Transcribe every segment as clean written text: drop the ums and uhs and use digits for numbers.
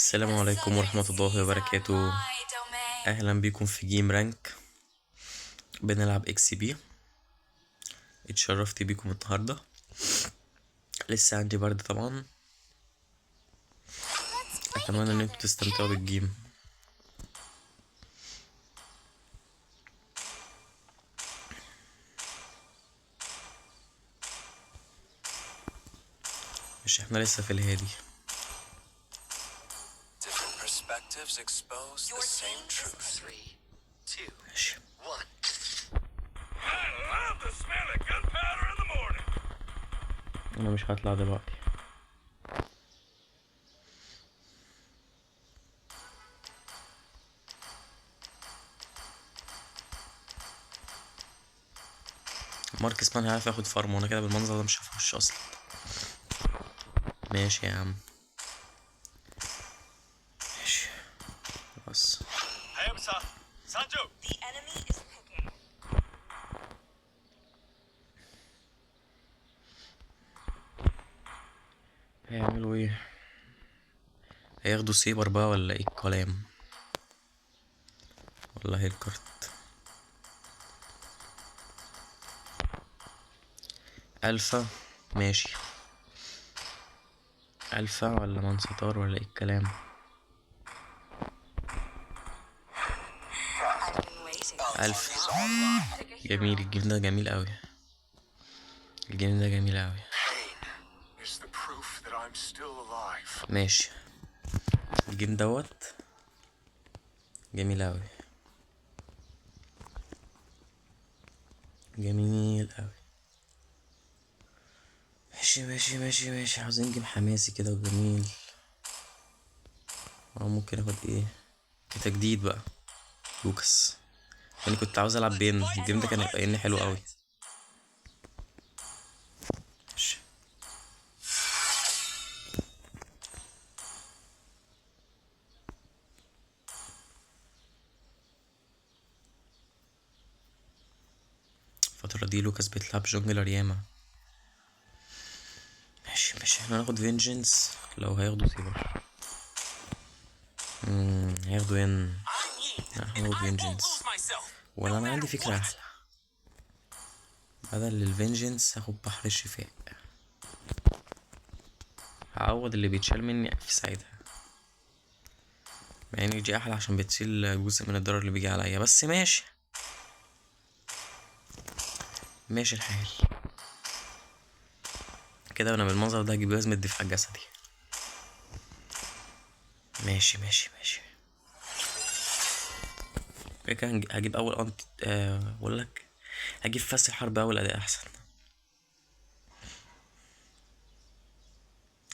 السلام عليكم ورحمة الله وبركاته. أهلا بكم في جيم رانك. بنلعب اكس بي. اتشرفت بيكم النهاردة. لسه عندي برد طبعا. أتمنى إن انتوا تستمتعوا بالجيم. مش احنا لسه في الهادي. ماشي. أنا مش هطلع دلوقتي. ماركس مان هيعرف ياخد فارم وانا كده بالمنظر ده مش هخش اصلا. ماشي يا عم. ماشي. بس هيعملوا ايه؟ هياخدوا سيبر بقى ولا ايه الكلام؟ ولا هي الكارت الفا؟ ماشي. الفا ولا مانستار ولا ايه الكلام؟ الفا. جميل الجيم ده، جميل قوي. الجيم ده جميل قوي. ماشي. الجيم دوت جميل قوي. جميل قوي. ماشي ماشي ماشي ماشي. عاوزين جيم حماسي كده وجميل. او ممكن اخد ايه كتجديد بقى؟ لوكاس. يعني كنت عاوز العب بين الجيم ده، كان هيبقى اني حلو قوي. ماشي. الفترة دي لوكاس بيتلعب جونجلر ياما. ماشي ماشي. احنا هناخد فينجنس. لو هياخدوا سيبر هياخدوا ين. هناخد فينجنس. ولا انا عندي فكرة احلى. بدل الفينجنس هاخد بحر الشفاء. هعوض اللي بيتشال مني في ساعتها. مع ان دي احلى عشان بتشيل جزء من الضرر اللي بيجي عليا، بس ماشي. ماشي الحال. كده وانا بالمنظر ده هجيب لازمة دفاع جسدي. ماشي ماشي ماشي. كده هجيب اول انت بقولك هجيب فاس الحرب اول اداء احسن.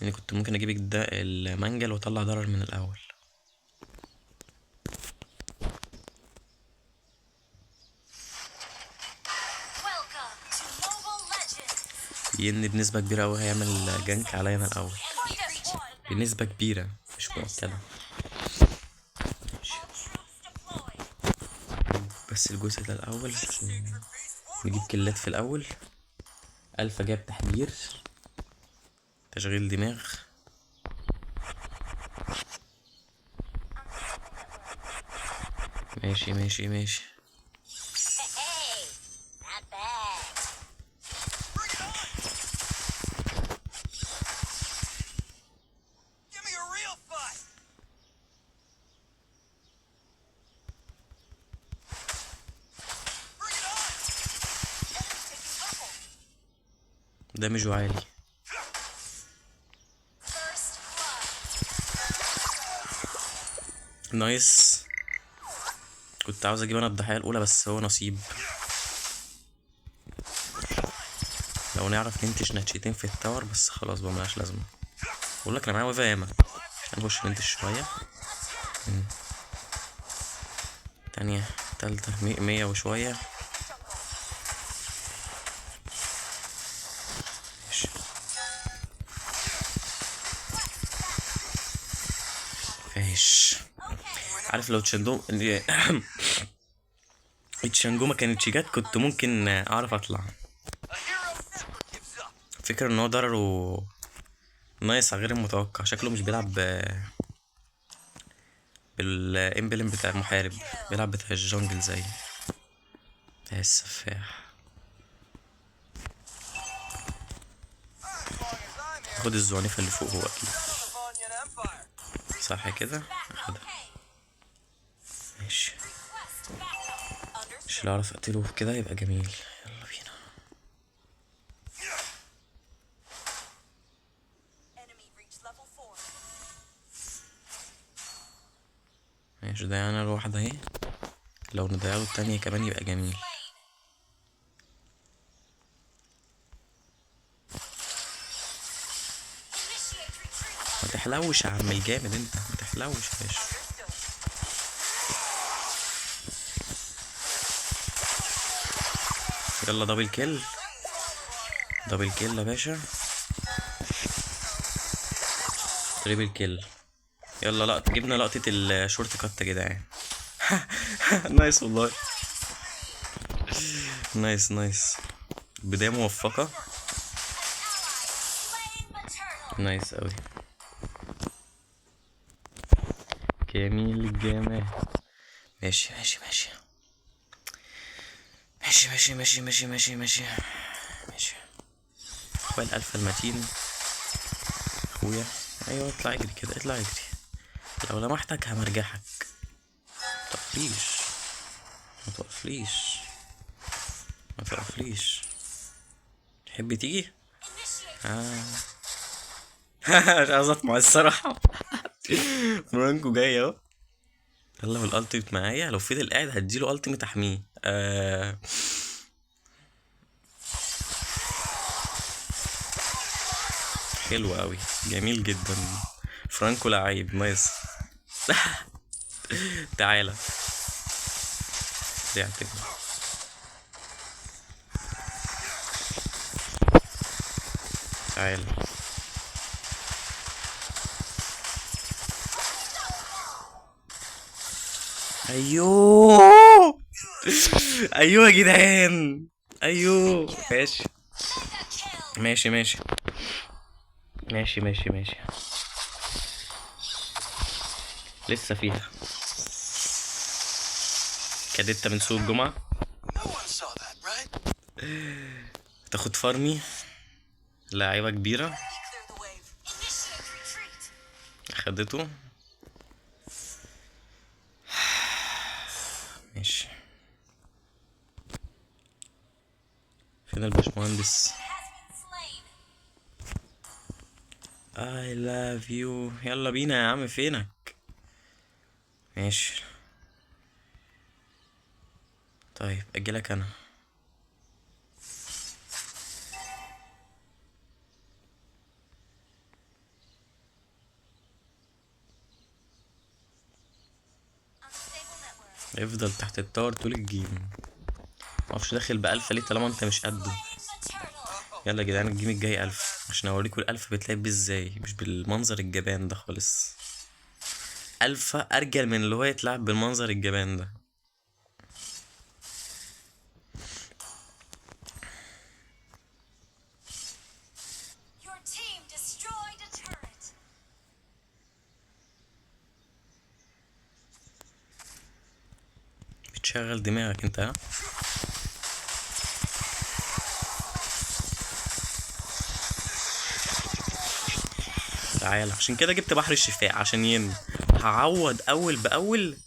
يعني كنت ممكن اجيب ده المنجل واطلع ضرر من الاول. ين بنسبة كبيرة اوي هيعمل جنك عليا انا الاول. بنسبة كبيرة مش مؤكدة. بس الجزء ده الاول عشان نجيب كلات في الاول. الفا جاب تحذير، تشغيل دماغ. ماشي ماشي ماشي. دمجه عالي. نايس. كنت عاوز اجيب انا الضحية الاولى بس هو نصيب. لو نعرف ننتش نتشتين في التاور، بس خلاص بقى ملهاش لازمة. بقولك انا معايا ويفا ياما. هنخش ننتش شوية. تانية تالتة 100 وشوية. ماشي. فايش. عارف لو تشندو تشانجو ما كانتش جت كنت ممكن اعرف اطلع. فكرة ان هو ضرره نايس غير المتوقع. شكله مش بيلعب بالامبلم بتاع المحارب، بيلعب بتاع الجونجل زي بتاع السفاح. خد الزعنفة اللي فوق هو اكيد صح كده، اخدها. ماشي، مش اللي اعرف اقتله كده يبقى جميل. يلا بينا. ماشي، ضيعنا الواحدة اهي، لو نضيعه التانية كمان يبقى جميل. ما تحلوش يا عم الجامد انت، ما تحلوش يا باشا. يلا دبل كيل، دبل كيل يا باشا، تريبل كيل. يلا لقطة، جبنا لقطة الشورت كات يا جدعان. نايس والله، نايس نايس، بداية موفقة، نايس اوي، جميل الجمال. ماشي ماشي ماشي ماشي ماشي ماشي ماشي ماشي ماشي ماشي. اخويا الالفا المتين، اخويا. ايوه اطلع اجري كده، اطلع اجري، لو لمحتك همرجحك. متقفليش، متقفليش، متقفليش. تحب تيجي؟ آه. مش عايز اطمع الصراحة. فرانكو جاي اهو. يلا بالالتيميت معايا، لو فضل قاعد هديله التيميت احميه. حلو قوي، جميل جدا. فرانكو لعيب نايس. تعالى تعتني. تعالى. ايوه. ايوه يا جدعان، ايوه. ماشي ماشي ماشي ماشي ماشي ماشي، لسه فيها. كادتة من سوق الجمعة، تاخد فارمي، لاعيبة كبيرة. خدته. ماشي، فين الباشمهندس؟ I love you. يلا بينا يا عم، فينك؟ ماشي، طيب اجيلك انا. افضل تحت التاور طول الجيم، معرفش داخل بألفة ليه طالما انت مش قده. يلا يا جدعان الجيم الجاي ألف، عشان اوريكم الألفة بتلعب بيه ازاي، مش بالمنظر الجبان ده خالص. ألفة أرجل من اللي هو يتلعب بالمنظر الجبان ده. بتشغل دماغك انت، ها؟ تعالى، عشان كده جبت بحر الشفاء عشان هعوض اول باول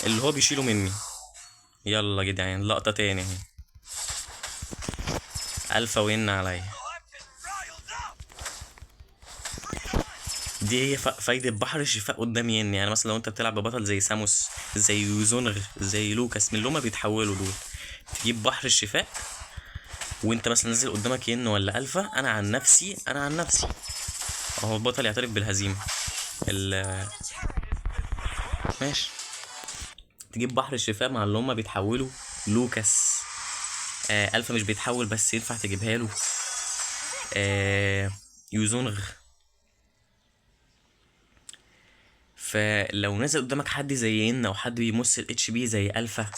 اللي هو بيشيله مني. يلا يا جدعان لقطة تاني اهي، ألفا وين عليا. دي هي فايدة بحر الشفاء قدام يعني مثلا لو انت بتلعب ببطل زي ساموس، زي يوزونغ، زي لوكاس، من اللي هما بيتحولوا دول، تجيب بحر الشفاء وانت مثلا نازل قدامك ين ولا الفا. انا عن نفسي اهو البطل يعترف بالهزيمة. ماشي، تجيب بحر الشفاء مع اللي هما بيتحولوا. لوكاس، الفا مش بيتحول بس ينفع تجيبها له. يوزونغ. فلو نزل قدامك حد زي ين او حد بيمثل اتش بي زي الفا،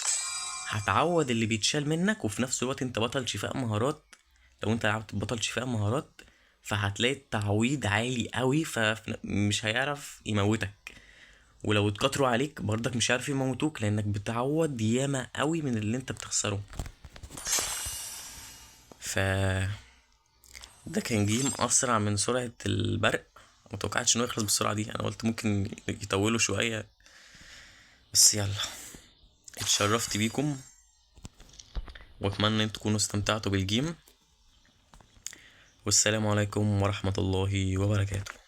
هتعوض اللي بيتشال منك، وفي نفس الوقت انت بطل شفاء مهارات. لو انت لعبت بطل شفاء مهارات فهتلاقي التعويض عالي قوي، فمش هيعرف يموتك. ولو اتكتروا عليك برضك مش عارف يموتوك، لانك بتعوض ياما قوي من اللي انت بتخسره. ف ده كان جيم اسرع من سرعة البرق. متوقعتش انه يخلص بالسرعة دي، انا قلت ممكن يطولوا شوية. بس يلا، اتشرفت بيكم، واتمنى ان تكونوا استمتعتوا بالجيم. والسلام عليكم ورحمة الله وبركاته.